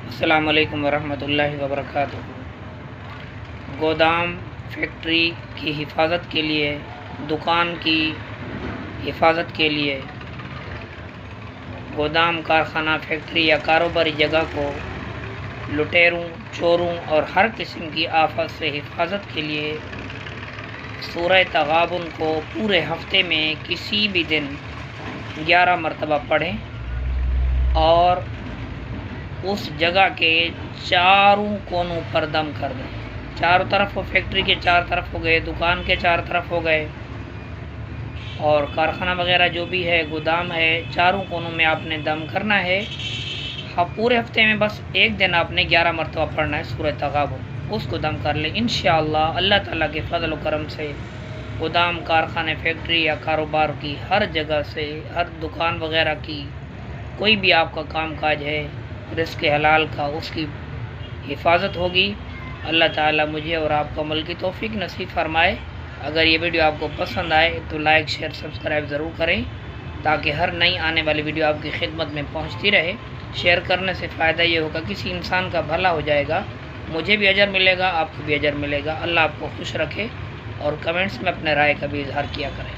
السلام علیکم ورحمۃ اللہ وبرکاتہ۔ گودام فیکٹری کی حفاظت کے لیے، دکان کی حفاظت کے لیے، گودام، کارخانہ، فیکٹری یا کاروباری جگہ کو لٹیروں، چوروں اور ہر قسم کی آفت سے حفاظت کے لیے سورہ تغابن کو پورے ہفتے میں کسی بھی دن 11 مرتبہ پڑھیں اور اس جگہ کے چاروں کونوں پر دم کر دیں۔ چاروں طرف ہو، فیکٹری کے چار طرف ہو گئے، دکان کے چار طرف ہو گئے اور کارخانہ وغیرہ جو بھی ہے، گودام ہے، چاروں کونوں میں آپ نے دم کرنا ہے۔ پورے ہفتے میں بس ایک دن آپ نے 11 مرتبہ پڑھنا ہے سورہ تغابن، اس کو دم کر لیں۔ انشاءاللہ اللہ تعالیٰ کے فضل و کرم سے گودام، کارخانے، فیکٹری یا کاروبار کی ہر جگہ سے، ہر دکان وغیرہ کی، کوئی بھی آپ کا کام کاج ہے رزق حلال کا، اس کی حفاظت ہوگی۔ اللہ تعالیٰ مجھے اور آپ کو عمل کی توفیق نصیب فرمائے۔ اگر یہ ویڈیو آپ کو پسند آئے تو لائک، شیئر، سبسکرائب ضرور کریں تاکہ ہر نئی آنے والی ویڈیو آپ کی خدمت میں پہنچتی رہے۔ شیئر کرنے سے فائدہ یہ ہوگا کسی انسان کا بھلا ہو جائے گا، مجھے بھی اجر ملے گا، آپ کو بھی اجر ملے گا۔ اللہ آپ کو خوش رکھے اور کمنٹس میں اپنے رائے کا بھی اظہار کیا کریں۔